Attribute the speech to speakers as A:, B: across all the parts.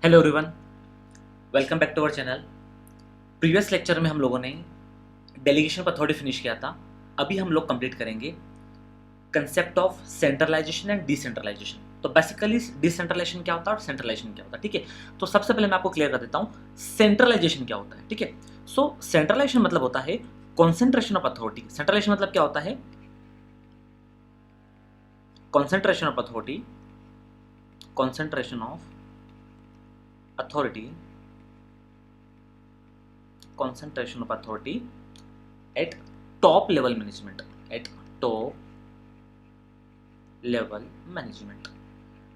A: Hello everyone, welcome back to our channel. Previous lecture में हम लोगों ने डेलीगेशन पर थोड़ी फिनिश किया था। अभी हम लोग कंप्लीट करेंगे concept of centralisation and decentralisation. तो बेसिकली डिसेंट्रलाइजेशन क्या होता है और सेंट्रलाइजेशन क्या होता है, ठीक है। तो सबसे पहले मैं आपको क्लियर कर देता हूँ सेंट्रलाइजेशन क्या होता है, ठीक है। सो सेंट्रलाइजेशन मतलब होता है कॉन्सेंट्रेशन ऑफ अथॉरिटी। सेंट्रलाइजेशन मतलब क्या होता है? Concentration of authority, concentration of authority, concentration of authority at top level management, at top level management।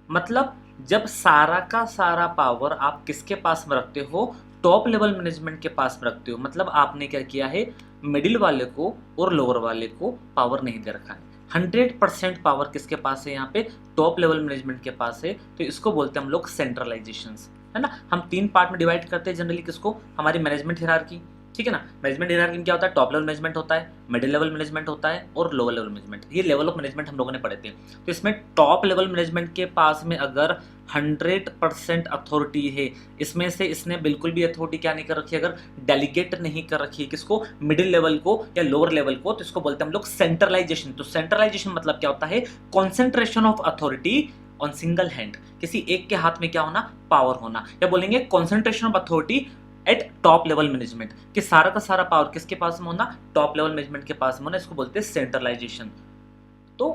A: मतलब जब सारा का सारा पावर आप किसके पास में रखते हो? टॉप लेवल मैनेजमेंट के पास में रखते हो। मतलब आपने क्या किया है, मिडिल वाले को और लोअर वाले को पावर नहीं दे रखा है। 100% पावर किसके पास है? यहाँ पे टॉप लेवल मैनेजमेंट के पास है। तो इसको बोलते हैं हम लोग सेंट्रलाइजेशन, है ना। हम 3 पार्ट में डिवाइड करते हैं जनरली किसको, हमारी मैनेजमेंट हियरार्की, ठीक है ना। मैनेजमेंट हियरार्की में क्या होता है? टॉप लेवल मैनेजमेंट होता है, मिडिल लेवल मैनेजमेंट होता है और लोअर लेवल मैनेजमेंट। ये लेवल ऑफ मैनेजमेंट हम लोगों ने पढ़े थे। तो इसमें टॉप लेवल मैनेजमेंट के पास में अगर 100% अथॉरिटी है, इसमें से इसने बिल्कुल भी अथॉरिटी क्या नहीं कर रखी, अगर डेलीगेट नहीं कर रखी है किसको, मिडिल लेवल को या लोअर लेवल को, तो इसको बोलते हैं हम लोग सेंट्रलाइजेशन। तो सेंट्रलाइजेशन मतलब क्या होता है? Concentration of authority on single hand, किसी एक के हाथ में क्या होना, पावर होना। या बोलेंगे concentration of authority at top level management, कि सारा का सारा पावर किसके पास में होना, टॉप लेवल मैनेजमेंट के पास में होना। इसको बोलते हैं सेंट्रलाइजेशन। तो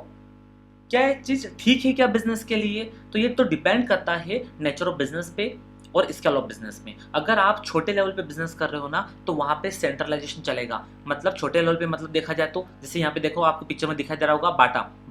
A: क्या ये चीज ठीक है क्या बिजनेस के लिए? तो ये तो डिपेंड करता है नेचर ऑफ बिजनेस पे और स्केल ऑफ बिजनेस में। अगर आप छोटे लेवल पे बिजनेस कर रहे हो ना, तो वहां पे सेंट्रलाइजेशन चलेगा। मतलब छोटे लेवल पे मतलब देखा जाए तो जैसे यहाँ पे देखो, आपको पिक्चर में दिखाई दे रहा होगा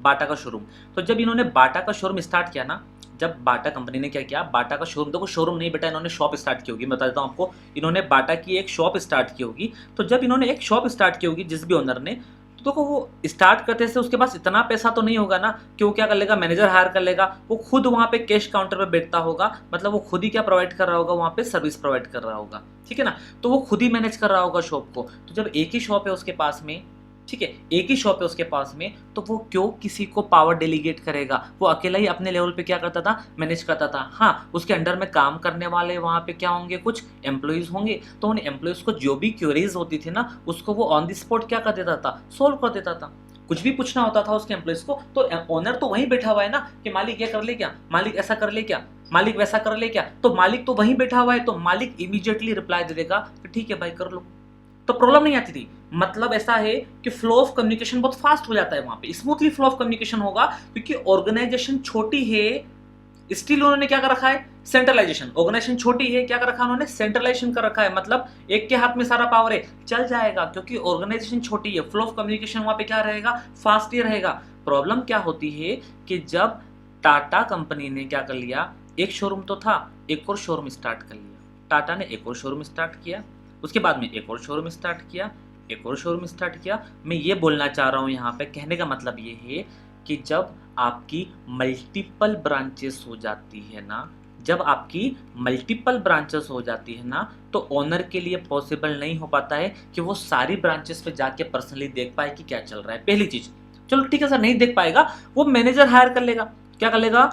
A: बाटा का शोरूम। तो जब इन्होंने बाटा का शोरूम स्टार्ट किया ना, जब बाटा कंपनी ने क्या किया, बाटा का शोरूम, देखो शोरूम नहीं बेटा, इन्होंने शॉप स्टार्ट की होगी। मैं बता देता हूँ आपको, इन्होंने बाटा की एक शॉप स्टार्ट की होगी। तो जब इन्होंने एक शॉप स्टार्ट की होगी जिस भी ओनर ने, तो देखो वो स्टार्ट करते से उसके पास इतना पैसा तो नहीं होगा ना कि वो क्या कर लेगा, मैनेजर हायर कर लेगा। वो खुद वहाँ पे कैश काउंटर पे बैठता होगा। मतलब वो खुद ही क्या प्रोवाइड कर रहा होगा, वहाँ पे सर्विस प्रोवाइड कर रहा होगा, ठीक है ना। तो वो खुद ही मैनेज कर रहा होगा शॉप को। तो जब एक ही शॉप है उसके पास में, ठीक है, एक ही शॉप है उसके पास में, तो वो क्यों किसी को पावर डेलीगेट करेगा? वो अकेला ही अपने लेवल पे क्या करता था, मैनेज करता था। हाँ, उसके अंडर में काम करने वाले वहाँ पे क्या होंगे, कुछ एम्प्लॉइज होंगे। तो उन एम्प्लॉइज को जो भी क्वेरीज होती थी ना, उसको वो ऑन द स्पॉट क्या कर देता था, सोल्व कर देता था। कुछ भी पूछना होता था उसके एम्प्लॉइज को, तो ओनर तो वहीं बैठा हुआ है ना कि मालिक ये कर ले क्या, मालिक ऐसा कर ले क्या, मालिक वैसा कर ले क्या। तो मालिक तो वहीं बैठा हुआ है, तो मालिक इमीडिएटली रिप्लाई दे देगा कि ठीक है भाई कर लो। तो प्रॉब्लम नहीं आती थी। मतलब ऐसा है कि फ्लो ऑफ कम्युनिकेशन बहुत फास्ट हो जाता है, वहां पे स्मूथली फ्लो ऑफ कम्युनिकेशन होगा, क्योंकि ऑर्गेनाइजेशन छोटी है। स्टिल उन्होंने क्या कर रखा है, सेंट्रलाइजेशन। ऑर्गेनाइजेशन छोटी है, क्या कर रखा है उन्होंने, सेंट्रलाइजेशन कर रखा है। मतलब एक के हाथ में सारा पावर है, चल जाएगा, क्योंकि ऑर्गेनाइजेशन छोटी है। फ्लो ऑफ कम्युनिकेशन वहां पे क्या रहेगा, फास्ट ही रहेगा। प्रॉब्लम क्या होती है कि जब टाटा कंपनी ने क्या कर लिया, एक शोरूम तो था, एक और शोरूम स्टार्ट कर लिया। टाटा ने एक और शोरूम स्टार्ट किया, उसके बाद में एक और शोरूम स्टार्ट किया, एक और शोरूम स्टार्ट किया। मैं ये बोलना चाह रहा हूँ यहाँ पे, कहने का मतलब ये है कि जब आपकी मल्टीपल ब्रांचेस हो जाती है ना, जब आपकी मल्टीपल ब्रांचेस हो जाती है ना, तो ओनर के लिए पॉसिबल नहीं हो पाता है कि वो सारी ब्रांचेस पे जाके पर्सनली देख पाए कि क्या चल रहा है। पहली चीज, चलो ठीक है सर, नहीं देख पाएगा, वो मैनेजर हायर कर लेगा। क्या कर लेगा,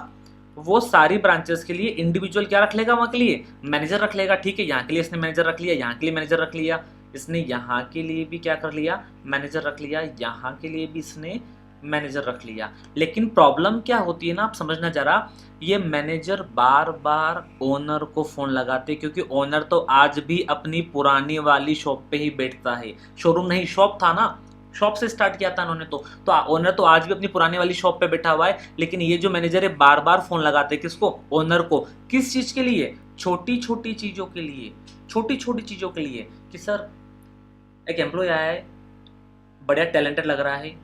A: वो सारी ब्रांचेस के लिए इंडिविजुअल क्या रख लेगा, वहां के लिए मैनेजर रख लेगा। ठीक है, यहाँ के लिए इसने मैनेजर रख लिया, यहाँ के लिए मैनेजर रख लिया, इसने यहाँ के लिए भी क्या कर लिया, मैनेजर रख लिया, यहाँ के लिए भी इसने मैनेजर रख लिया। लेकिन प्रॉब्लम क्या होती है ना, आप समझना जरा, ये मैनेजर बार बार ओनर को फोन लगाते, क्योंकि ओनर तो आज भी अपनी पुरानी वाली शॉप पे ही बैठता है। शोरूम नहीं, शॉप था ना, शॉप से स्टार्ट किया था उन्होंने। तो ओनर तो आज भी अपनी पुरानी वाली शॉप पे बैठा हुआ है। लेकिन ये जो मैनेजर है बार बार फोन लगाते हैं किसको, ओनर को। किस चीज के लिए, छोटी छोटी चीजों के लिए, छोटी छोटी चीजों के लिए, कि सर एक एम्प्लॉय आया है, बढ़िया टैलेंटेड लग रहा है,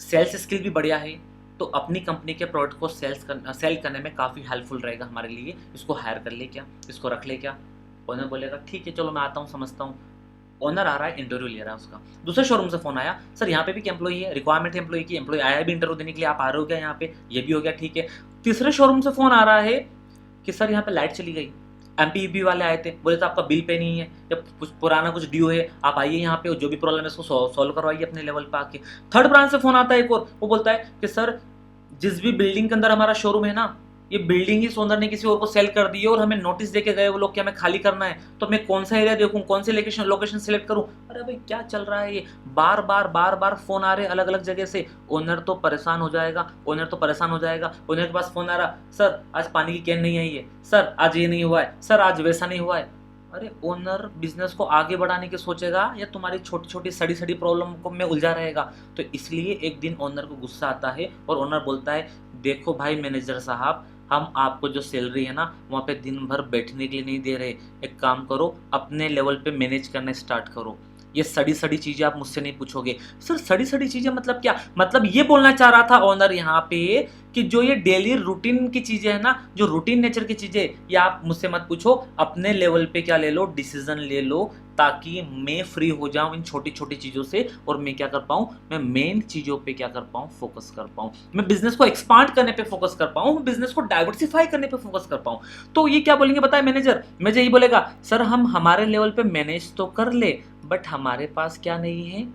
A: सेल्स स्किल भी बढ़िया है, तो अपनी कंपनी के प्रोडक्ट को सेल करने में काफ़ी हेल्पफुल रहेगा हमारे लिए, इसको हायर कर ले क्या, इसको रख ले क्या। ओनर बोलेगा ठीक है चलो मैं आता हूँ, समझता हूँ। ओनर आ रहा है, इंटरव्यू ले रहा है उसका। दूसरे शोरूम से फोन आया, सर यहाँ पे भी एम्प्लॉई है, रिक्वायरमेंट है एम्प्लॉई की, एम्प्लॉई आया है भी इंटरव्यू देने के लिए, आप आ रहे हो क्या यहाँ पे, ये भी हो गया ठीक है। तीसरे शोरूम से फोन आ रहा है कि सर यहाँ पे लाइट चली गई, एमपीईबी वाले आए थे, बोले तो आपका बिल पे नहीं है या कुछ पुराना कुछ ड्यू है, आप आइए यहाँ पे, जो भी प्रॉब्लम है उसको सॉल्व करवाइए अपने लेवल पे आके। थर्ड ब्रांच से फोन आता है एक और, वो बोलता है कि सर जिस भी बिल्डिंग के अंदर हमारा शोरूम है ना, ये बिल्डिंग ही ओनर ने किसी और को सेल कर दी है और हमें नोटिस देके गए वो लोग कि हमें खाली करना है, तो मैं कौन सा एरिया देखूं, कौन सी लोकेशन सेलेक्ट करूं। अरे भाई क्या चल रहा है ये, बार बार फोन आ रहे अलग अलग जगह से। ओनर तो परेशान हो जाएगा, ओनर के पास फोन आ रहा, सर आज पानी की कैन नहीं आई है, सर आज ये नहीं हुआ है, सर आज वैसा नहीं हुआ है। अरे ओनर बिजनेस को आगे बढ़ाने की सोचेगा या तुम्हारी छोटी छोटी सड़ी सड़ी प्रॉब्लम को में उलझा रहेगा। तो इसलिए एक दिन ओनर को गुस्सा आता है और ओनर बोलता है, देखो भाई मैनेजर साहब, हम आपको जो सैलरी है ना वहाँ पे दिन भर बैठने के लिए नहीं दे रहे, एक काम करो अपने लेवल पे मैनेज करना स्टार्ट करो। ये सड़ी सड़ी चीज़ें आप मुझसे नहीं पूछोगे। सर सड़ी सड़ी चीज़ें मतलब क्या? मतलब ये बोलना चाह रहा था ओनर यहाँ पे कि जो ये डेली रूटीन की चीज़ें है ना, जो रूटीन नेचर की चीज़ें, ये आप मुझसे मत पूछो, अपने लेवल पे क्या ले लो, डिसीजन ले लो, ताकि मैं फ्री हो जाऊं इन छोटी छोटी चीज़ों से और मैं क्या कर पाऊं, मैं मेन चीज़ों पे क्या कर पाऊं, फोकस कर पाऊं, मैं बिजनेस को एक्सपांड करने पे फोकस कर पाऊं, मैं बिजनेस को डाइवर्सिफाई करने पे फोकस कर पाऊं। तो ये क्या बोलेंगे बताए मैनेजर, मैनेजर यही बोलेगा, सर हम हमारे लेवल पे मैनेज तो कर ले, बट हमारे पास क्या नहीं है,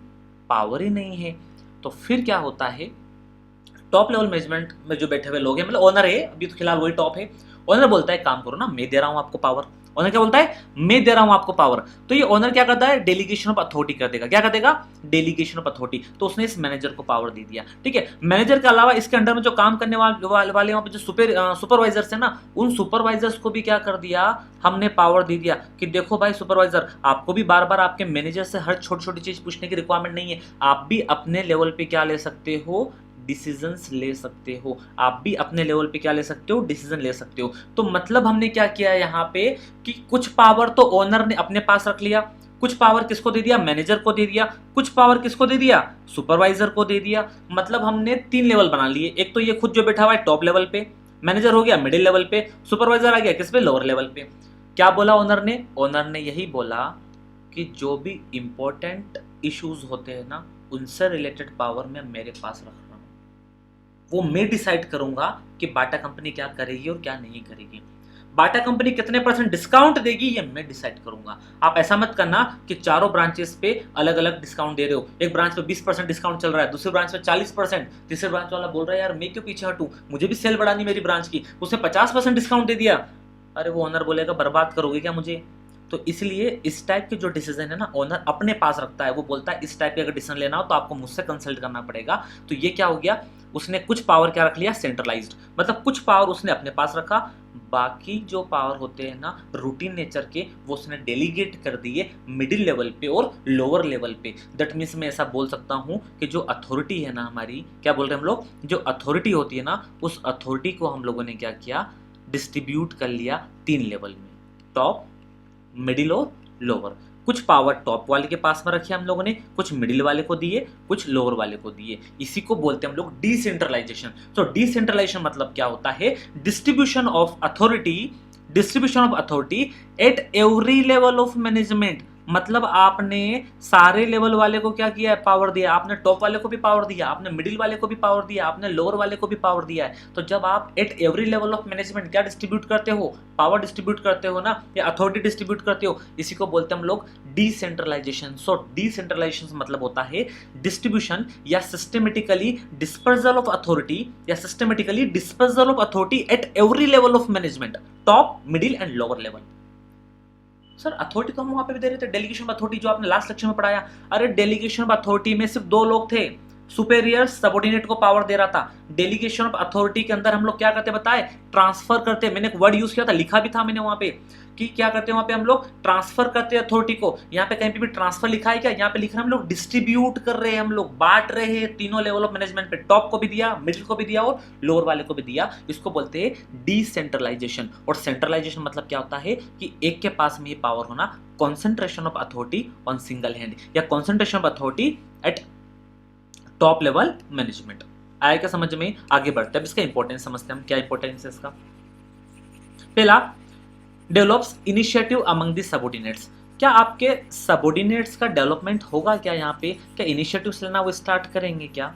A: पावर ही नहीं है। तो फिर क्या होता है, टॉप लेवल मैनेजमेंट में जो बैठे हुए लोग हैं, मतलब ओनर है, अभी तो फिलहाल वही टॉप है, ओनर बोलता है काम करो ना, मैं दे रहा हूं आपको पावर। ओनर क्या बोलता है, मैं दे रहा हूं आपको पावर। तो ये ओनर क्या करता है, डेलीगेशन ऑफ अथॉरिटी कर देगा। क्या कर देगा, डेलीगेशन ऑफ अथॉरिटी। तो उसने इस मैनेजर को पावर दे दिया, ठीक है। मैनेजर के अलावा इसके अंडर में जो काम करने वाले वहां पे जो सुपरवाइजर्स है ना, उन सुपरवाइजर्स को भी क्या कर दिया, हमने पावर दे दिया कि देखो भाई सुपरवाइजर, आपको भी बार बार आपके मैनेजर से हर छोटी छोटी चीज पूछने की रिक्वायरमेंट नहीं है, आप भी अपने लेवल पे क्या ले सकते हो, डिसीजंस ले सकते हो। आप भी अपने लेवल पे क्या ले सकते हो, डिसीजन ले सकते हो। तो मतलब हमने क्या किया यहाँ पे कि कुछ पावर तो ओनर ने अपने पास रख लिया, कुछ पावर किसको दे दिया, मैनेजर को दे दिया, कुछ पावर किसको दे दिया, सुपरवाइजर को दे दिया। मतलब हमने 3 लेवल बना लिए। एक तो ये खुद जो बैठा हुआ है टॉप लेवल पे, मैनेजर हो गया मिडिल लेवल पे, सुपरवाइजर आ गया किस पे, लोअर लेवल पे। क्या बोला ओनर ने, ओनर ने यही बोला कि जो भी इंपॉर्टेंट इश्यूज होते हैं ना, उनसे रिलेटेड पावर मैं मेरे पास रख रहा हूं, वो मैं डिसाइड करूंगा कि बाटा कंपनी क्या करेगी और क्या नहीं करेगी। बाटा कंपनी कितने % डिस्काउंट देगी ये मैं डिसाइड करूंगा। आप ऐसा मत करना कि चारों ब्रांचेस पे अलग अलग डिस्काउंट दे रहे हो, एक ब्रांच पे 20% डिस्काउंट चल रहा है, दूसरी ब्रांच पे 40%, तीसरे ब्रांच वाला बोल रहा है यार मैं क्यों पीछे हटूं, मुझे भी सेल बढ़ानी मेरी ब्रांच की, उसने 50% डिस्काउंट दे दिया। अरे वो ओनर बोलेगा बर्बाद करोगे क्या मुझे। तो इसलिए इस टाइप के जो डिसीजन है ना ओनर अपने पास रखता है। वो बोलता है इस टाइप के अगर डिसीजन लेना हो तो आपको मुझसे कंसल्ट करना पड़ेगा। तो ये क्या हो गया, उसने कुछ पावर क्या रख लिया, सेंट्रलाइज्ड, मतलब कुछ पावर उसने अपने पास रखा, बाकी जो पावर होते हैं ना रूटीन नेचर के, वो उसने डेलीगेट कर दिए मिडिल लेवल पे और लोअर लेवल पे। दैट मीन्स मैं ऐसा बोल सकता हूँ कि जो अथॉरिटी है ना हमारी, क्या बोल रहे हैं हम लोग, जो अथॉरिटी होती है ना, उस अथॉरिटी को हम लोगों ने क्या किया, डिस्ट्रीब्यूट कर लिया 3 लेवल में, टॉप, मिडिल और लोअर। कुछ पावर टॉप वाले के पास में रखी हम लोगों ने, कुछ मिडिल वाले को दिए, कुछ लोअर वाले को दिए। इसी को बोलते हैं हम लोग डिसेंट्रलाइजेशन। तो डिसेंट्रलाइजेशन मतलब क्या होता है, distribution of authority at every level of management. मतलब आपने सारे लेवल वाले को क्या किया है, पावर दिया। आपने टॉप वाले को भी पावर दिया, आपने मिडिल वाले को भी पावर दिया, आपने लोअर वाले को भी पावर दिया है। तो जब आप eight every level of management क्या डिस्ट्रीब्यूट करते हो, पावर डिस्ट्रीब्यूट करते हो ना, या अथॉरिटी डिस्ट्रीब्यूट करते हो, इसी को बोलते हैं हम लोग डिसेंट्रलाइजेशन। सो डिसेंट्रलाइजेशन मतलब होता है डिस्ट्रीब्यूशन या सिस्टमेटिकली डिस्पर्सल ऑफ अथॉरिटी, या systematically dispersal of authority at every level of management, top, middle and lower level. Sir authority तो हम वहां पे भी दे रहे थे, डेलीगेशन ऑफ अथॉरिटी जो आपने लास्ट लेक्चर में पढ़ाया। अरे डेलीगेशन ऑफ अथॉरिटी में सिर्फ 2 लोग थे, सुपेरियर सबऑर्डिनेट को पावर दे रहा था। डेलीगेशन ऑफ अथॉरिटी के अंदर हम लोग क्या करते बताए, ट्रांसफर करते। मैंने एक वर्ड यूज किया था, लिखा भी था मैंने वहां पे कि क्या करते हैं वहां पे हम लोग, ट्रांसफर करते हैं अथॉरिटी को। यहाँ पे कहीं पे भी ट्रांसफर लिखा है क्या, यहाँ पे लिख रहे हैं हम लोग डिस्ट्रीब्यूट कर रहे हैं, हम लोग बांट रहे हैं तीनों लेवल ऑफ मैनेजमेंट पे, टॉप को भी दिया, मिडिल को भी दिया और लोअर वाले को भी दिया। इसको बोलते हैं डिसेंट्रलाइजेशन। और सेंट्रलाइजेशन मतलब क्या होता है कि एक के पास में ये पावर होना, concentration of authority on single hand, या concentration of authority at top level management. आया क्या समझ में, आगे बढ़ते हैं। अब इसका इंपॉर्टेंस समझते हैं हम, क्या इंपॉर्टेंस है इसका। पहला, develops initiative among the subordinates. क्या आपके सबऑर्डिनेट्स का डेवलपमेंट होगा क्या, यहाँ पे क्या इनिशिएटिव्स लेना वो स्टार्ट करेंगे क्या।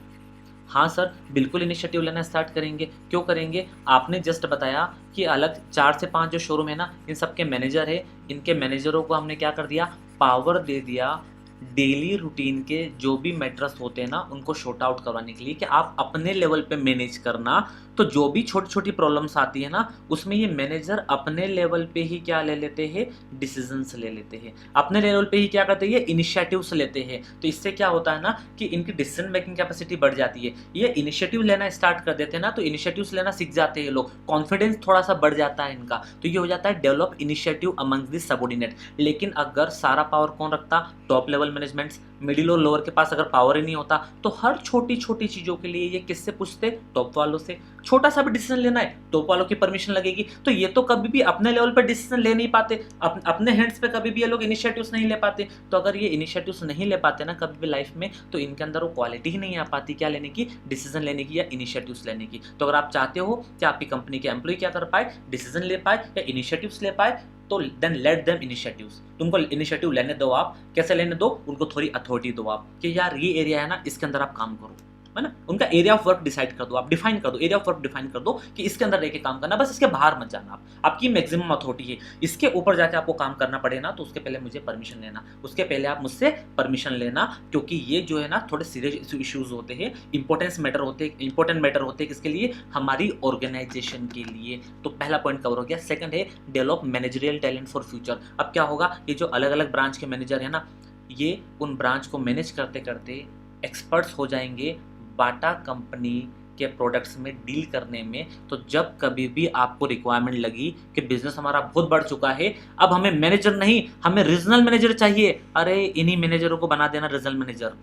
A: हाँ सर बिल्कुल इनिशिएटिव लेना स्टार्ट करेंगे। क्यों करेंगे, आपने जस्ट बताया कि अलग 4 से 5 जो शोरूम है ना, इन सबके मैनेजर है, इनके मैनेजरों को हमने क्या कर दिया, पावर दे दिया डेली रूटीन के जो भी मैटर्स होते हैं ना, उनको शॉर्ट आउट करवाने के लिए कि आप अपने लेवल पे मैनेज करना, तो जो भी छोटी छोटी प्रॉब्लम्स आती है ना, उसमें ये मैनेजर अपने लेवल पे ही क्या ले लेते हैं, डिसीजंस ले लेते हैं, अपने लेवल पे ही क्या करते हैं, इनिशिएटिव्स लेते हैं। तो इससे क्या होता है ना कि इनकी डिसीजन मेकिंग कैपेसिटी बढ़ जाती है। ये इनिशिएटिव लेना स्टार्ट कर देते हैं ना, तो इनिशिएटिव्स लेना सीख जाते हैं लोग, कॉन्फिडेंस थोड़ा सा बढ़ जाता है इनका। तो ये हो जाता है develop initiative amongst the subordinate. लेकिन अगर सारा पावर कौन रखता, टॉप लेवल मैनेजमेंट्स, मिडिल और लोअर के पास अगर पावर ही नहीं होता, तो हर छोटी छोटी चीजों के लिए ये किससे पूछते, टॉप वालों से। छोटा सा भी डिसीजन लेना है, टॉप वालों की परमिशन लगेगी। तो ये तो कभी भी अपने लेवल पर डिसीजन ले नहीं पाते, अपने हैंड्स पे कभी भी ये लोग इनिशिएटिव्स नहीं ले पाते। तो अगर ये इनिशिएटिव्स नहीं ले पाते ना कभी भी लाइफ में, तो इनके अंदर वो क्वालिटी ही नहीं आ पाती क्या लेने की, डिसीजन लेने की या इनिशिएटिव्स लेने की। तो अगर आप चाहते हो कि आपकी कंपनी के एम्प्लॉय क्या कर पाए, डिसीजन ले पाए या इनिशिएटिव्स ले पाए, तो देन लेट देम इनिशिएटिव्स। तुमको इनिशिएटिव लेने दो, आप कैसे लेने दो, उनको थोड़ी अथॉरिटी दो आप कि यार ये एरिया है ना, इसके अंदर आप काम करो, है ना। उनका एरिया ऑफ वर्क डिसाइड कर दो, आप डिफाइन कर दो, एरिया ऑफ वर्क डिफाइन कर दो कि इसके अंदर रह के काम करना, बस इसके बाहर मत जाना। आप आपकी मैक्सिमम अथॉरिटी है, इसके ऊपर जाके आपको काम करना पड़े ना, तो उसके पहले मुझे परमिशन लेना, उसके पहले आप मुझसे परमिशन लेना, क्योंकि ये जो है ना थोड़े सीरियस इश्यूज होते हैं, इंपॉर्टेंट मैटर होते हैं किसके लिए, हमारी ऑर्गेनाइजेशन के लिए। तो पहला पॉइंट कवर हो गया। सेकंड है develop managerial talent for future. अब क्या होगा, ये जो अलग अलग ब्रांच के मैनेजर है ना, ये उन ब्रांच को मैनेज करते करते एक्सपर्ट्स हो जाएंगे बाटा कंपनी के प्रोडक्ट्स में डील करने में। तो जब कभी भी आपको रिक्वायरमेंट लगी कि बिजनेस हमारा बहुत बढ़ चुका है, अब हमें मैनेजर नहीं, हमें रीजनल मैनेजर चाहिए, अरे इन्हीं मैनेजरों को बना देना रीजनल मैनेजर।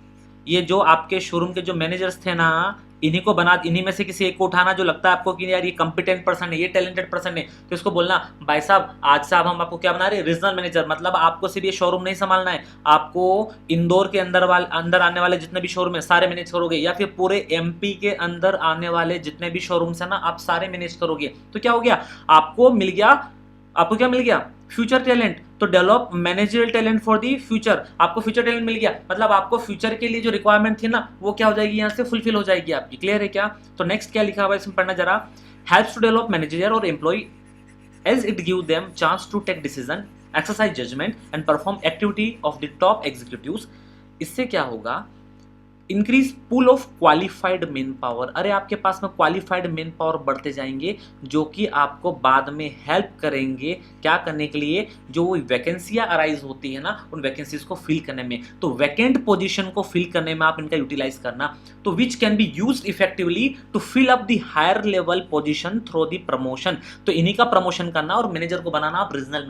A: ये जो आपके शोरूम के जो मैनेजर्स थे ना, इन्हीं में से किसी एक को उठाना जो लगता है आपको कि यार ये कॉम्पिटेंट पर्सन है, ये टैलेंटेड पर्सन है, तो इसको बोलना भाई साहब आज से हम आपको क्या बना रहे हैं, रीजनल मैनेजर। मतलब आपको सिर्फ ये शोरूम नहीं संभालना है, आपको इंदौर के अंदर आने वाले जितने भी शोरूम है सारे मैनेज करोगे, या फिर पूरे एमपी के अंदर आने वाले जितने भी शोरूम्स है ना, आप सारे मैनेज करोगे। तो क्या हो गया, आपको क्या मिल गया, फ्यूचर टैलेंट। तो develop managerial talent for the future, आपको फ्यूचर टैलेंट मिल गया, मतलब आपको फ्यूचर के लिए जो रिक्वायरमेंट थी ना, वो क्या हो जाएगी, यहाँ से फुलफिल हो जाएगी आपकी। क्लियर है क्या। तो नेक्स्ट क्या लिखा हुआ है इसमें पढ़ना जरा, हेल्प्स टू डेवलप मैनेजर और employ as it give them chance to take decision, exercise judgment and perform activity of the top executives। इससे क्या होगा, increase pool of qualified main power. अरे आपके पास में क्वालिफाइड मेन पावर बढ़ते जाएंगे, जो कि आपको बाद में हेल्प करेंगे क्या करने के लिए, जो वैकेंसियां अराइज होती है ना, उन वैकेंसीज को फिल करने में। तो वैकेंट पोजीशन को फिल करने में आप इनका यूटिलाइज करना, तो which can be used effectively to fill up the higher level position through the promotion. तो इन्हीं का प्रमोशन करना और मैनेजर को बनाना आप रीजनल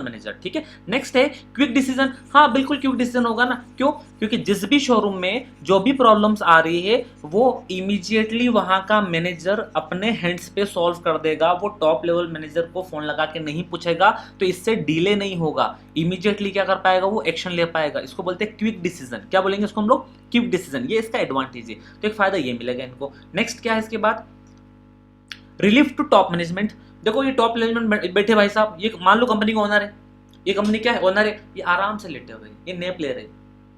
A: मैनेजर, ठीक है। नेक्स्ट है क्विक डिसीजन। हाँ बिल्कुल क्विक डिसीजन होगा ना, क्यों, क्योंकि जिस भी शोरूम में जो भी प्रॉब्लम्स आ रही है वो इमीडिएटली वहां का मैनेजर अपने हैंड्स पे सॉल्व कर देगा, वो टॉप लेवल मैनेजर को फोन लगा के नहीं पूछेगा, तो इससे डिले नहीं होगा, इमीडिएटली क्या कर पाएगा, वो एक्शन ले पाएगा। इसको बोलते हैं क्विक डिसीजन। क्या बोलेंगे इसको हम लोग, क्विक डिसीजन। ये इसका एडवांटेज है, तो एक फायदा ये मिलेगा इनको। नेक्स्ट क्या है इसके बाद, रिलीफ टू टॉप मैनेजमेंट। देखो ये टॉप मैनेजमेंट बैठे भाई साहब, ये मान लो कंपनी का ओनर है, ये कंपनी क्या है, ओनर है, ये आराम से लेटे हुए, ये नैप ले रहे।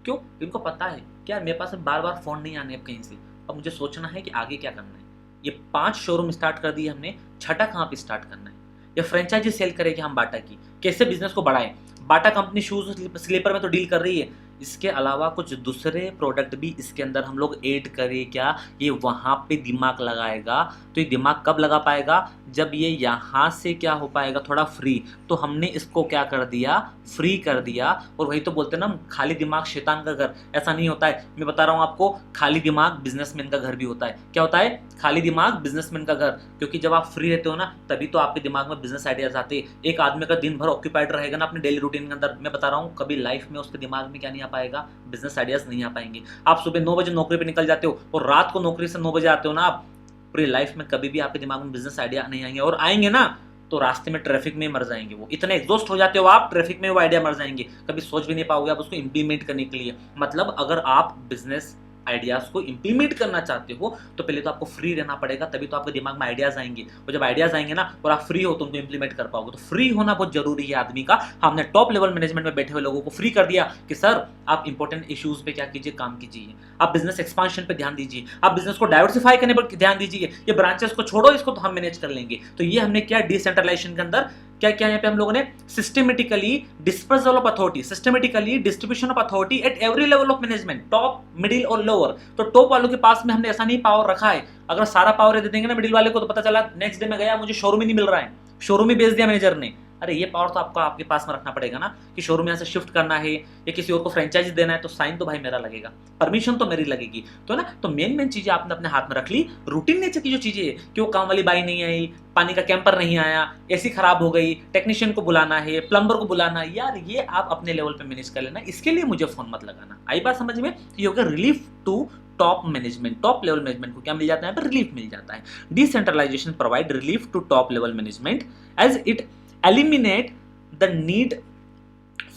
A: क्यों, इनको पता है क्या मेरे पास बार बार फोन नहीं आने कहीं से, अब मुझे सोचना है कि आगे क्या करना है। ये 5 शोरूम स्टार्ट कर दिए हमने, छठा कहाँ पे स्टार्ट करना है, या फ्रेंचाइजी सेल करेगी हम बाटा की, कैसे बिजनेस को बढ़ाएं। बाटा कंपनी शूज स्लीपर में तो डील कर रही है, इसके अलावा कुछ दूसरे प्रोडक्ट भी इसके अंदर हम लोग ऐड करें क्या, ये वहाँ पे दिमाग लगाएगा। तो ये दिमाग कब लगा पाएगा, जब ये यहाँ से क्या हो पाएगा, थोड़ा फ्री। तो हमने इसको क्या कर दिया, फ्री कर दिया। और वही तो बोलते हैं ना, खाली दिमाग शैतान का घर। ऐसा नहीं होता है, मैं बता रहा हूँ आपको, खाली दिमाग बिजनेसमैन का घर भी होता है। क्या होता है, खाली दिमाग बिजनेसमैन का घर। क्योंकि जब आप फ्री रहते हो ना, तभी तो आपके दिमाग में बिजनेस आइडियाज आते हैं। एक आदमी का दिन भर ऑक्यूपाइड रहेगा ना अपने डेली रूटीन के अंदर, मैं बता रहा हूँ कभी लाइफ में उसके दिमाग में क्या नहीं आ पाएगा, बिजनेस आइडियाज नहीं आ पाएंगे। आप सुबह 9 बजे नौकरी पे निकल जाते हो और रात को नौकरी से 9 बजे आते हो ना, आप पूरी लाइफ में कभी भी आपके दिमाग में बिजनेस आइडिया नहीं आएंगे। और आएंगे ना तो रास्ते में ट्रैफिक में मर जाएंगे, वो इतने एग्जॉस्ट हो जाते हो आप ट्रैफिक में, वो आइडिया मर जाएंगे, कभी सोच भी नहीं पाओगे आप उसको इंप्लीमेंट करने के लिए। मतलब अगर आप बिजनेस आइडियाज को इंप्लीमेंट करना चाहते हो तो पहले तो आपको फ्री रहना पड़ेगा, तभी तो आपके दिमाग में आइडियाज आएंगे। और जब आइडियाज आएंगे ना और आप फ्री हो तो उनको इंप्लीमेंट कर पाओगे। तो फ्री होना बहुत जरूरी है आदमी का। हमने टॉप लेवल मैनेजमेंट में बैठे हुए लोगों को फ्री कर दिया कि सर आप इंपॉर्टेंट इश्यूज पे क्या कीजिए, काम कीजिए, आप बिजनेस एक्सपांशन पे ध्यान दीजिए, आप बिजनेस को डाइवर्सिफाई करने पर ध्यान दीजिए, ये ब्रांचेस को छोड़ो, इसको तो हम मैनेज कर लेंगे। तो ये हमने क्या डिसेंट्रलाइजेशन के अंदर क्या किया यहाँ पे हम लोगों ने, systematically dispersal of authority, systematically distribution of authority at every level of management, top, middle और लोअर। तो टॉप वालों के पास में हमने ऐसा नहीं पावर रखा है, अगर सारा पावर दे देंगे ना मिडिल वाले को तो पता चला नेक्स्ट डे में गया मुझे शोरूम ही नहीं मिल रहा है, शोरूम ही बेच दिया मैनेजर ने। अरे ये पावर तो आपको आपके पास में रखना पड़ेगा ना, कि शोरूम यहाँ से शिफ्ट करना है या किसी और को फ्रेंचाइजी देना है, तो साइन तो भाई मेरा लगेगा, परमिशन तो मेरी लगेगी, तो ना, तो मेन चीजें आपने अपने हाथ में रख ली। रूटीन नेचर की जो चीजें है कि वो काम वाली बाई नहीं आई, पानी का कैंपर नहीं आया, एसी खराब हो गई, टेक्नीशियन को बुलाना है, प्लम्बर को बुलाना है, यार ये आप अपने लेवल पे मैनेज कर लेना, इसके लिए मुझे फोन मत लगाना। आई बात समझ में? ये हो गया relief to top management. Top level management को क्या मिल जाता है? यहाँ पर रिलीफ मिल जाता है। Decentralisation provide relief to top level management as it eliminate the need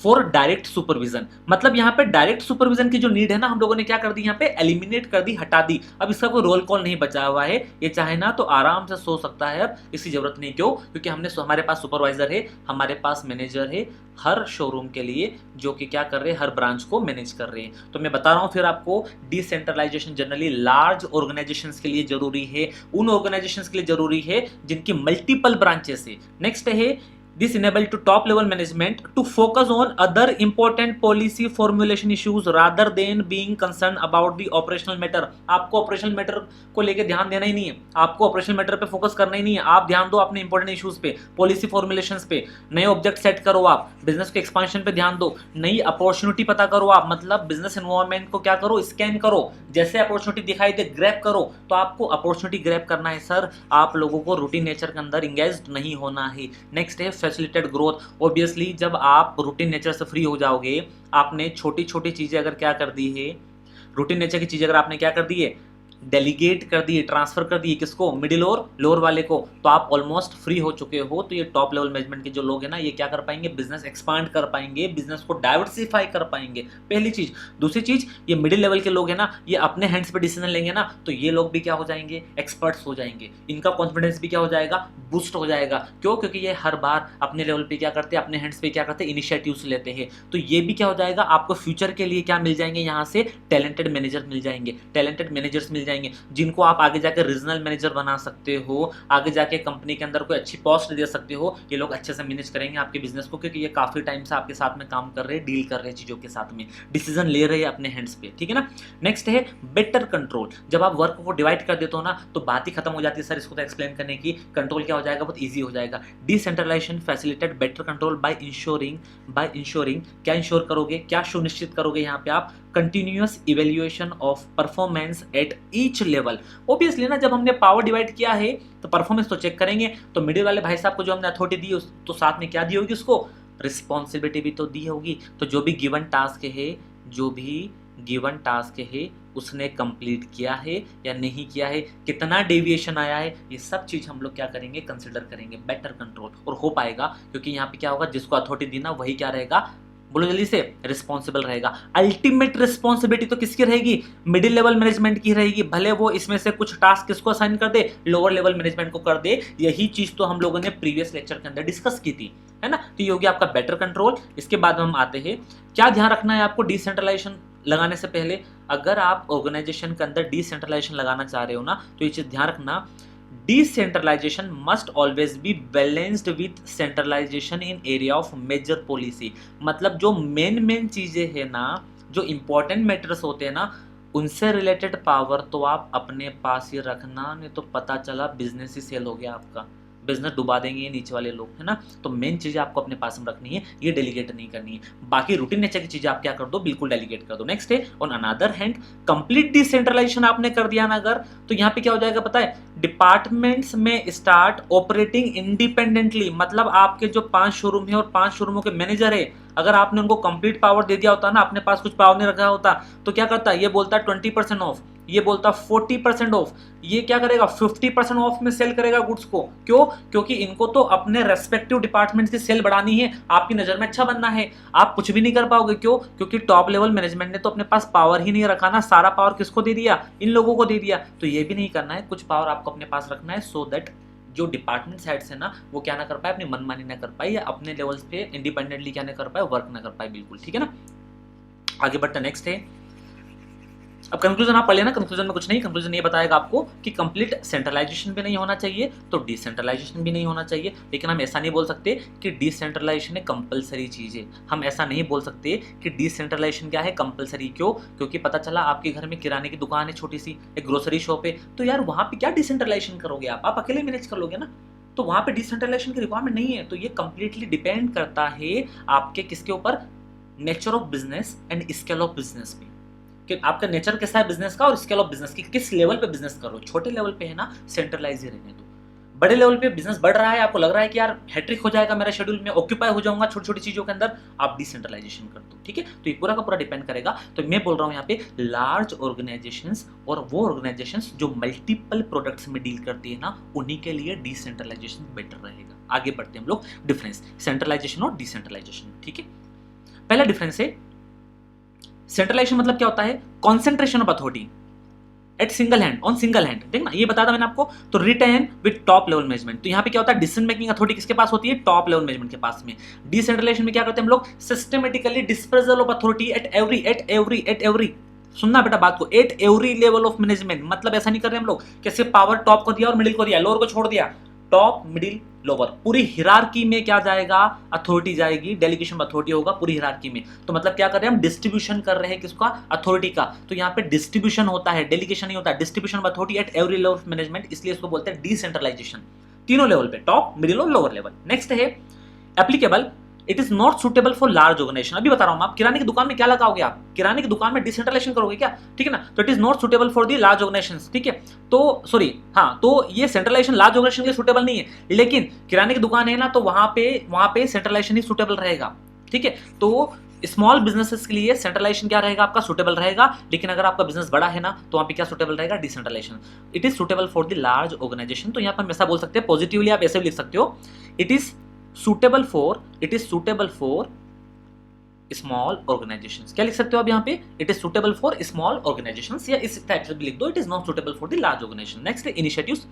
A: for direct supervision. मतलब यहाँ पे डायरेक्ट सुपरविजन की जो नीड है ना, हम लोगों ने क्या कर दी, यहाँ पे एलिमिनेट कर दी, हटा दी। अब इसका कोई रोल कॉल नहीं बचा हुआ है, ये चाहे ना तो आराम से सो सकता है, अब इसकी जरूरत नहीं। क्यों? क्योंकि हमारे पास सुपरवाइजर है, हमारे पास मैनेजर है हर शोरूम के लिए, जो कि क्या कर रहे हैं, हर ब्रांच को मैनेज कर रहे हैं। तो मैं बता रहा हूँ फिर आपको, डिसेंट्रलाइजेशन जनरली लार्ज ऑर्गेनाइजेशंस के लिए जरूरी है, उन ऑर्गेनाइजेशंस के लिए जरूरी है जिनकी मल्टीपल ब्रांचेस है। नेक्स्ट है, this enable to top level management to focus on other important policy formulation issues rather than being concerned about the operational matter। आपको ऑपरेशनल मैटर को लेके ध्यान देना ही नहीं है, आपको ऑपरेशनल मैटर पे फोकस करना ही नहीं है, आप ध्यान दो अपने इंपॉर्टेंट इश्यूज पे, पॉलिसी फॉर्मुलेशंस पे, नए ऑब्जेक्ट सेट करो, आप बिजनेस के एक्सपांशन पे ध्यान दो, नई अपॉर्चुनिटी पता करो आप, मतलब बिजनेस एनवायरनमेंट को क्या करो, स्कैन करो, जैसे अपॉर्चुनिटी दिखाई दे ग्रैब करो। तो आपको अपॉर्चुनिटी ग्रैब करना है सर, आप लोगों को रूटीन नेचर के अंदर इंगेज नहीं होना है। नेक्स्ट है फैसिलिटेट ग्रोथ। ऑब्वियसली जब आप रूटीन नेचर से फ्री हो जाओगे, आपने छोटी छोटी चीजें अगर क्या कर दी है, रूटीन नेचर की चीजें अगर आपने क्या कर दी है, डेलीगेट कर दिए, ट्रांसफर कर दिए, किसको, मिडिल और लोअर वाले को, तो आप ऑलमोस्ट फ्री हो चुके हो। तो ये टॉप लेवल मैनेजमेंट के जो लोग हैं ना, ये क्या कर पाएंगे, बिजनेस एक्सपांड कर पाएंगे, बिजनेस को डाइवर्सिफाई कर पाएंगे, पहली चीज। दूसरी चीज, ये मिडिल लेवल के लोग हैं ना, ये अपने हैंड्स पे डिसीजन लेंगे ना, तो ये लोग भी क्या हो जाएंगे, एक्सपर्ट्स हो जाएंगे, इनका कॉन्फिडेंस भी क्या हो जाएगा, बूस्ट हो जाएगा। क्यों? क्योंकि ये हर बार अपने लेवल पे क्या करते हैं, अपने हैंड्स पे क्या करते हैं, इनिशिएटिव्स लेते हैं। तो ये भी क्या हो जाएगा, आपको फ्यूचर के लिए क्या मिल जाएंगे, यहाँ से टैलेंटेड मैनेजर मिल जाएंगे, टैलेंटेड मैनेजर्स मिल जाएंगे, जिनको आप आगे जाके रीजनल मैनेजर बना सकते हो, आगे जाके कंपनी के अंदर कोई अच्छी पोस्ट दे सकते हो। ये लोग अच्छे से मैनेज करेंगे आपके बिजनेस को, क्योंकि ये काफी टाइम से आपके साथ में काम कर रहे हैं, डील कर रहे हैं चीजों के साथ में, डिसीजन ले रहे हैं अपने हैंड्स पे, ठीक है ना। नेक्स्ट है बेटर कंट्रोल। जब आप वर्क को डिवाइड कर देते हो ना, तो बात ही खत्म हो जाती है सर, इसको तो एक्सप्लेन करने की। कंट्रोल क्या हो जाएगा, बहुत ईजी हो जाएगा। Decentralisation facilitate better control by ensuring, क्या इंश्योर करोगे, क्या सुनिश्चित करोगे यहाँ पे आप, continuous evaluation of performance at each level. Obviously ना, जब हमने पावर डिवाइड किया है तो परफॉर्मेंस तो चेक करेंगे, तो मिडिल वाले भाई साहब को जो हमने अथॉरिटी दी, तो साथ में क्या दी होगी, उसको रिस्पॉन्सिबिलिटी भी तो दी होगी। तो जो भी गिवन टास्क है उसने कंप्लीट किया है या नहीं किया है, कितना डेविएशन आया है, ये सब चीज हम लोग क्या करेंगे, कंसिडर करेंगे। बेटर कंट्रोल और हो पाएगा, क्योंकि यहाँ पे क्या होगा, जिसको अथॉरिटी दी ना वही क्या रहेगा, बोलो जल्दी से, रिस्पॉन्सिबल रहेगा। अल्टीमेट रिस्पॉन्सिबिलिटी तो किसकी रहेगी, मिडिल लेवल मैनेजमेंट की रहेगी, भले वो इसमें से कुछ टास्क किसको असाइन कर दे, लोअर लेवल मैनेजमेंट को कर दे। यही चीज तो हम लोगों ने प्रीवियस लेक्चर के अंदर डिस्कस की थी, है ना। तो ये हो गया आपका बेटर कंट्रोल। इसके बाद हम आते हैं, क्या ध्यान रखना है आपको डिसेंट्रलाइजेशन लगाने से पहले। अगर आप ऑर्गेनाइजेशन के अंदर डिसेंट्रलाइजेशन लगाना चाह रहे हो ना, तो ये चीज ध्यान रखना, decentralization must always be balanced with centralization in area of major policy। मतलब जो मेन चीजें है ना, जो इंपॉर्टेंट मैटर्स होते हैं ना, उनसे रिलेटेड पावर तो आप अपने पास ही रखना, नहीं तो पता चला बिजनेस ही सेल हो गया आपका, बिजनेस डुबा देंगे ये नीचे वाले लोग, है ना। तो मेन चीजें आपको अपने पास में रखनी है, ये डेलीगेट नहीं करनी है। बाकी रूटीन नेचर की चीजें आप क्या कर दो, बिल्कुल डेलीगेट कर दो। नेक्स्ट है, on another hand complete decentralisation आपने कर दिया ना अगर, तो यहाँ पे क्या हो जाएगा पता है, डिपार्टमेंट्स में स्टार्ट ऑपरेटिंग इंडिपेंडेंटली। मतलब आपके जो 5 शोरूम है और 5 शोरूमों के मैनेजर है, अगर आपने उनको कंप्लीट पावर दे दिया होता ना, अपने पास कुछ पावर नहीं रखा होता, तो क्या करता, ये बोलता 20% ऑफ, ये बोलता 40% ऑफ, ये क्या करेगा 50% ऑफ में सेल करेगा गुड्स को। क्यों? क्योंकि इनको तो अपने रेस्पेक्टिव डिपार्टमेंट की सेल बढ़ानी है, आपकी नजर में अच्छा बनना है। आप कुछ भी नहीं कर पाओगे, क्यों? क्योंकि टॉप लेवल मैनेजमेंट ने तो अपने पास पावर ही नहीं रखा ना, सारा पावर किसको दे दिया, इन लोगों को दे दिया। तो ये भी नहीं करना है, कुछ पावर आपको अपने पास रखना है, सो दैट जो डिपार्टमेंट हेड्स है ना, वो क्या ना कर पाए, अपनी मनमानी ना कर पाए, या अपने लेवल्स पे इंडिपेंडेंटली क्या ना कर पाए, वर्क ना कर पाए, बिल्कुल ठीक है ना। आगे बढ़ते नेक्स्ट है, अब कंक्लूजन आप पढ़ लेना, कंक्लूजन में कुछ नहीं, कंक्लूजन ये बताएगा आपको कि कंप्लीट सेंट्रलाइजेशन भी नहीं होना चाहिए तो डिसेंट्रलाइजेशन भी नहीं होना चाहिए। लेकिन हम ऐसा नहीं बोल सकते कि डिसेंट्रलाइजेशन एक कंपलसरी चीज़ है, हम ऐसा नहीं बोल सकते कि डिसेंट्रलाइजेशन क्या है कंपलसरी। क्यों? क्योंकि पता चला आपके घर में किराने की दुकान है, छोटी सी एक ग्रोसरी शॉप है, तो यार वहाँ पे क्या डिसेंट्रलाइजेशन करोगे आप अकेले मैनेज कर लोगे ना, तो वहाँ पे डिसेंट्रलाइजेशन की रिक्वायरमेंट नहीं है। तो ये कंप्लीटली डिपेंड करता है आपके किसके ऊपर, nature of business and scale of business पे, कि आपका नेचर कैसा है बिजनेस का और स्केल ऑफ बिजनेस की, किस लेवल पे बिजनेस करो। छोटे लेवल पे है ना सेंट्रलाइज ही रहने दो, बड़े लेवल पे बिजनेस बढ़ रहा है, आपको लग रहा है कि यार हैट्रिक हो जाएगा मेरा शेड्यूल में, ऑक्यूपाई हो जाऊंगा छोटी छोटी चीजों के अंदर, आप डिसेंट्रलाइजेशन कर दो। ठीक है, तो ये पूरा का पूरा डिपेंड करेगा। तो मैं बोल रहा हूँ यहाँ पे लार्ज ऑर्गेनाइजेशंस और वो ऑर्गेनाइजेशंस जो मल्टीपल प्रोडक्ट्स में डील करती है ना, उन्हीं के लिए डिसेंट्रलाइजेशन बेटर रहेगा। आगे बढ़ते हैं हम लोग, डिफरेंस सेंट्रलाइजेशन और डिसेंट्रलाइजेशन। ठीक है, पहला डिफरेंस है सेंट्रलाइजेशन मतलब क्या होता है, concentration of authority at single hand on single hand. ठीक ना, ये बता था मैंने आपको। तो retain with top level management, तो यहाँ पे क्या होता है, डिसीजन मेकिंग अथॉरिटी किसके पास होती है, टॉप लेवल मैनेजमेंट के पास में। डिसेंट्रलाइजेशन में क्या करते हैं हम लोग, systematically dispersal of authority at every सुनना बेटा बात को, eight every level of management. मतलब ऐसा नहीं कर रहे हम लोग कि सिर्फ पावर टॉप को दिया और मिडिल को दिया, लोअर को छोड़ दिया, टॉप मिडिल लोअर, पूरी हिरार्की में क्या जाएगा, अथॉरिटी जाएगी, डेलीगेशन अथॉरिटी होगा पूरी हिरार्की में। तो मतलब क्या कर रहे हैं हम, डिस्ट्रीब्यूशन कर रहे हैं किसका, अथॉरिटी का। तो यहाँ पे डिस्ट्रीब्यूशन होता है, डेलीगेशन नहीं होता, distribution of authority at every level of management, इसलिए इसको बोलते हैं डिसेंट्रलाइजेशन, तीनों लेवल पे, टॉप मिडिल और लोअर लेवल। नेक्स्ट है applicable, it is not suitable for large organisation. अभी बता रहा हूं, आप किराने की दुकान में क्या लगाओगे, आप किराने की दुकान में डिसेंट्रलाइजेशन करोगे क्या, ठीक है ना। तो it is not suitable for the large organisation. ठीक है, तो सॉरी हाँ, तो ये सेंट्रलाइजेशन लार्ज ऑर्गेनाइजेशन के लिए सुटेबल नहीं है, लेकिन किराने की दुकान है ना, तो वहां पे सेंट्रलाइजेशन ही सुटेबल रहेगा। ठीक है, तो स्मॉल बिजनेसेस के लिए सेंट्रलाइजेशन क्या रहेगा आपका, सुटेबल रहेगा। लेकिन अगर आपका बिजनेस बड़ा है ना, तो वहां पे क्या सुटेबल रहेगा, decentralisation. It is suitable for the large organisation. तो यहाँ पर हम ऐसा बोल सकते हैं, पॉजिटिवली आप ऐसे भी लिख सकते हो, it is suitable for small organisations. क्या लिख सकते हो आप यहाँ पे, it is suitable for small organisations, या इस टाइप से भी लिख दो, it is not suitable for the large organisation. Next initiatives,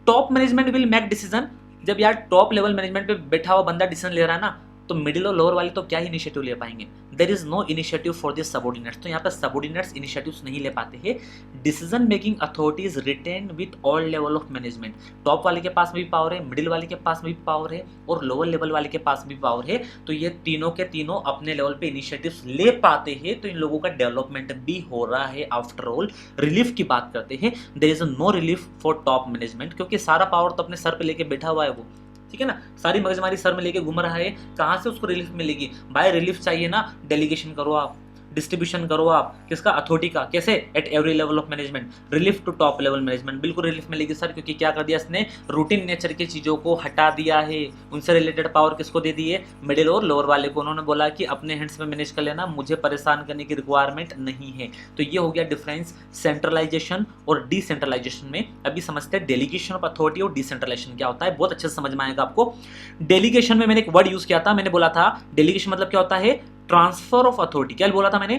A: top management will make decision. जब यार टॉप लेवल मैनेजमेंट पे बैठा हुआ बंदा डिसीजन ले रहा है ना, तो मिडिल और लोअर वाले तो क्या ही इनिशिएटिव ले पाएंगे। There is no initiative for this subordinates. तो यहाँ पे सबऑर्डिनेट्स इनिशिएटिव्स नहीं ले पाते हैं। Decision making authority is retain with all level of management. Top वाले के पास भी पावर है, मिडिल वाले के पास भी पावर है, और लोअर लेवल वाले के पास भी पावर है। तो ये तीनों के तीनों अपने लेवल पे इनिशिएटिव्स ले पाते हैं। तो इन लोगों का डेवलपमेंट भी हो रहा है। आफ्टर ऑल रिलीफ की बात करते हैं, there is no relief for top management, क्योंकि सारा पावर तो अपने सर पे लेके बैठा हुआ है वो, ठीक है ना, सारी मगजमारी सर में लेके घूम रहा है। कहां से उसको रिलीफ मिलेगी भाई, रिलीफ चाहिए ना, डेलीगेशन करो आप, डिस्ट्रीब्यूशन करो आप, किसका, अथॉरिटी का। कैसे, at every level of management, relief to top level management. बिल्कुल रिलीफ मिलेगी सर, क्योंकि क्या कर दिया इसने, रूटीन नेचर की चीज़ों को हटा दिया है। उनसे रिलेटेड पावर किसको दे दी है, मिडिल और लोअर वाले को। उन्होंने बोला कि अपने हैंड्स में मैनेज कर लेना, मुझे परेशान करने की रिक्वायरमेंट नहीं है। तो ये हो गया डिफरेंस सेंट्रलाइजेशन और डिसेंट्रलाइजेशन में। अभी समझते हैं डेलीगेशन ऑफ अथॉरिटी और डिसेंट्रलाइजेशन क्या होता है, बहुत अच्छे से समझ में आएगा आपको। डेलीगेशन में मैंने एक वर्ड यूज किया था, मैंने बोला था डेलीगेशन मतलब क्या होता है, ट्रांसफर ऑफ अथॉरिटी। क्या बोला था मैंने,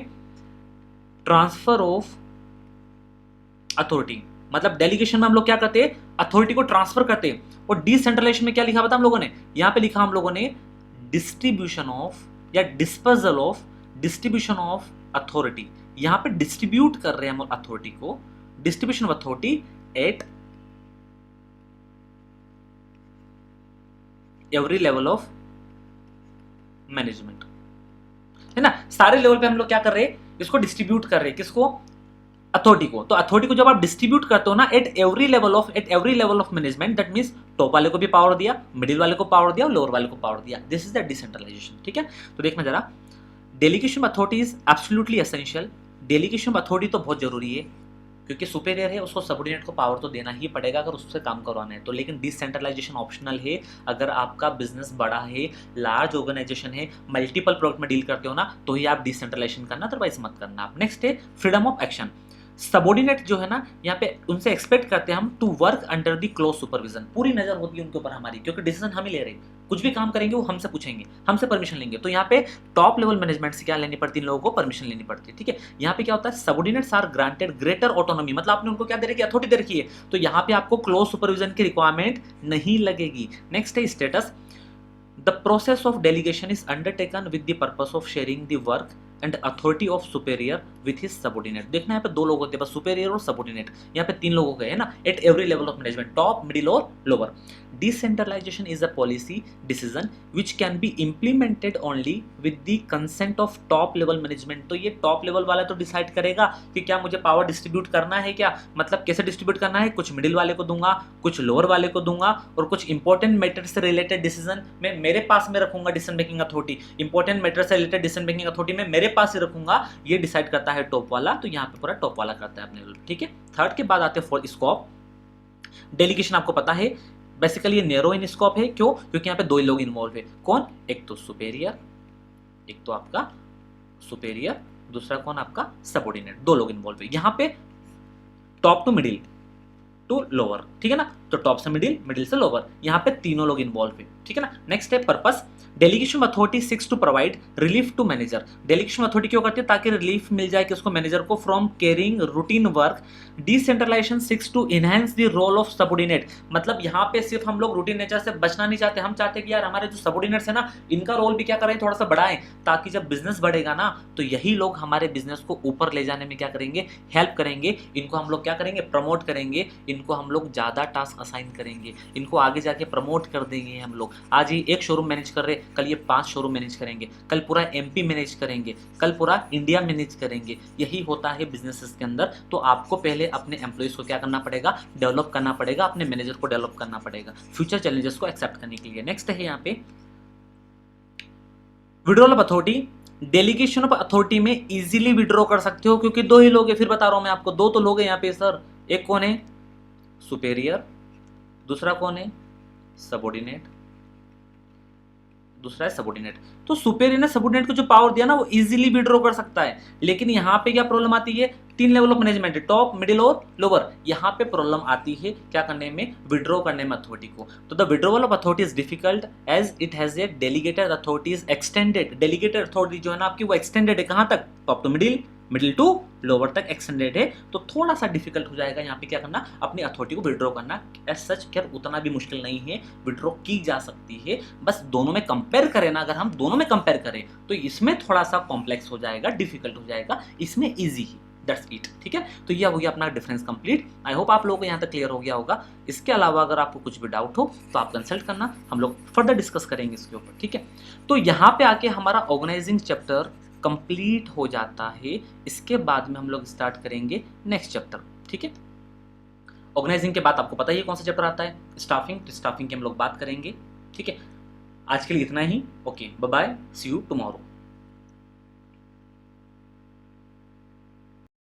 A: ट्रांसफर ऑफ अथॉरिटी। मतलब डेलीगेशन में हम लोग क्या करते हैं, अथॉरिटी को ट्रांसफर करते हैं। और डिसेंट्रलाइजेशन में क्या लिखा था हम लोगों ने, यहां पे लिखा हम लोगों ने डिस्ट्रीब्यूशन ऑफ या dispersal of, distribution of authority. यहां पे डिस्ट्रीब्यूट कर रहे हैं हम अथॉरिटी को, distribution of authority at every level of management, है ना। सारे लेवल पे हम लोग क्या कर रहे हैं, इसको डिस्ट्रीब्यूट कर रहे हैं, किसको, अथॉरिटी को। तो अथॉरिटी को जब आप डिस्ट्रीब्यूट करते हो ना at every level of management, that means top वाले को भी पावर दिया, मिडिल वाले को पावर दिया और लोअर वाले को पावर दिया। This is the decentralisation. ठीक है, तो देखना जरा, delegation authority is absolutely essential. Delegation authority तो बहुत जरूरी है, क्योंकि सुपेरियर है, उसको सबऑर्डिनेट को पावर तो देना ही पड़ेगा अगर उससे काम करवाना है तो। लेकिन डिसेंट्रलाइजेशन ऑप्शनल है। अगर आपका बिजनेस बड़ा है, लार्ज ऑर्गेनाइजेशन है, मल्टीपल प्रोडक्ट में डील करते हो ना, तो ही आप डिसेंट्रलाइजेशन करना, अदरवाइज मत करना आप। नेक्स्ट है फ्रीडम ऑफ एक्शन। सबऑर्डिनेट जो है ना, यहाँ पे उनसे एक्सपेक्ट करते हैं हम to work under the close supervision. पूरी नजर होती है उनके ऊपर हमारी, क्योंकि डिसीजन हम ही ले रहे हैं। कुछ भी काम करेंगे वो हमसे पूछेंगे, हमसे परमिशन लेंगे। तो यहाँ पे टॉप लेवल मैनेजमेंट से क्या लेनी पड़ती है, इन लोगों को परमिशन लेनी पड़ती है। ठीक है, यहाँ पे क्या होता है, subordinates are granted greater autonomy. मतलब आपने उनको क्या दे रखी है, अथॉरिटी दे रखी है। तो यहाँ पे आपको क्लोज सुपरविजन की रिक्वायरमेंट नहीं लगेगी। नेक्स्ट है status, the process of delegation is undertaken with the purpose of sharing the work and authority of superior with his subordinate. देखना यहाँ पे दो लोग होते हैं बस, सुपेरियर और सबऑर्डिनेट। यहाँ पे तीन लोग हो गए हैं ना, at every level of management, top, middle और lower. Decentralisation is a policy decision which can be implemented only with the consent of top level management. तो ये टॉप लेवल वाला तो डिसाइड करेगा कि क्या मुझे पावर डिस्ट्रीब्यूट करना है, क्या मतलब कैसे डिस्ट्रीब्यूट करना है, कुछ मिडिल वाले को दूंगा, कुछ लोअर वाले को दूंगा, और कुछ इंपॉर्टेंट मैटर से रिलेटेड डिसीजन मैं मेरे पास में रखूंगा decision making authority, important matter से रिलेटेड डिसीजन मेकिंग अथॉरिटी में मेरे पास ही रखूंगा। ये डिसाइड करता है टॉप वाला, तो यहाँ पे पूरा टॉप वाला करता है अपने लेवल। ठीक है, थर्ड के बाद आते हैं फॉर स्कोप। डेलीगेशन आपको पता है बेसिकली ये नैरो इन स्कोप है, क्यों? क्योंकि यहाँ पे दो ही लोग इन्वॉल्व है। कौन? एक तो सुपेरियर, एक तो आपका सुपेरियर, दूसरा कौन? आपका सबऑर्डिनेट। दो लोग इन्वॉल्व है यहाँ पे, top to middle to lower. ठीक है ना, तो टॉप से मिडिल, मिडिल से लोअर, यहाँ पे तीनों लोग इन्वॉल्व है। ठीक है ना। नेक्स्ट है purpose. Delegation authority seeks to provide relief to manager. Delegation authority क्यों करती है? ताकि रिलीफ मिल जाए किसको? मैनेजर को, from carrying routine work. Decentralisation seeks to enhance the role of subordinate. मतलब यहाँ पे सिर्फ हम लोग रूटीन नेचर से बचना नहीं चाहते, हम चाहते हैं कि यार हमारे जो सबऑर्डिनेट्स है ना, इनका रोल भी क्या करें, थोड़ा सा बढ़ाएं, ताकि जब बिजनेस बढ़ेगा ना तो यही लोग हमारे बिजनेस को ऊपर ले जाने में क्या करेंगे? हेल्प करेंगे। इनको हम लोग क्या करेंगे? प्रमोट करेंगे। इनको हम लोग ज़्यादा टास्क असाइन करेंगे, इनको आगे जाके प्रमोट कर देंगे हम लोग। आज ये एक शोरूम मैनेज कर रहे, कल ये 5 शोरूम मैनेज करेंगे, कल पूरा एमपी मैनेज करेंगे, कल पूरा इंडिया मैनेज करेंगे। यही होता है बिजनेसेस के अंदर। तो आपको पहले अपने एम्प्लॉइज को क्या करना पड़ेगा? डेवलप करना पड़ेगा, अपने मैनेजर को डेवलप करना पड़ेगा फ्यूचर चैलेंजेस को एक्सेप्ट करने के लिए। नेक्स्ट है यहाँ पे withdrawal of authority. Delegation of authority में इजीली विड्रॉ कर सकते हो, क्योंकि दो ही लोग हैं। फिर बता रहा हूं मैं आपको, दो तो लोग हैं यहाँ पे सर। एक कौन है? सुपेरियर, दूसरा कौन है? सबऑर्डिनेट, दूसरा है सबऑर्डिनेट। तो सुपेरियर ने सबऑर्डिनेट को जो पावर दिया ना, वो इजीली विड्रॉ कर सकता है। लेकिन यहाँ पे क्या प्रॉब्लम आती है? तीन लेवल ऑफ मैनेजमेंट है, टॉप, मिडिल और लोअर। यहाँ पे प्रॉब्लम आती है क्या करने में? विड्रॉ करने में अथॉरिटी को। तो the withdrawal of authority is difficult as it has a delegated authority is extended. Delegated authority जो है ना आपकी, वो एक्सटेंडेड है कहाँ तक? Top to middle, middle to lower तक एक्सटेंडेड है। तो थोड़ा सा डिफिकल्ट हो जाएगा यहाँ पे क्या करना? अपनी अथॉरिटी को विड्रॉ करना। एज सच खैर उतना भी मुश्किल नहीं है, विड्रॉ की जा सकती है। बस दोनों में कंपेयर करें ना, अगर हम दोनों में कंपेयर करें तो इसमें थोड़ा सा कॉम्प्लेक्स हो जाएगा, डिफिकल्ट हो जाएगा, इसमें ईजी है। That's it. ठीक है, तो यह हो गया अपना डिफरेंस कंप्लीट। आई होप आप लोगों को यहाँ तक क्लियर हो गया होगा। इसके अलावा अगर आपको कुछ भी डाउट हो तो आप कंसल्ट करना, हम लोग फर्दर डिस्कस करेंगे इसके ऊपर। ठीक है, तो यहाँ पे आके हमारा ऑर्गेनाइजिंग चैप्टर कंप्लीट हो जाता है। इसके बाद में हम लोग स्टार्ट करेंगे नेक्स्ट चैप्टर। ठीक है, ऑर्गेनाइजिंग के बाद आपको पता ही कौन सा चैप्टर आता है? स्टाफिंग। स्टाफिंग की हम लोग बात करेंगे। ठीक है, आज के लिए इतना ही। Okay, bye bye, see you tomorrow.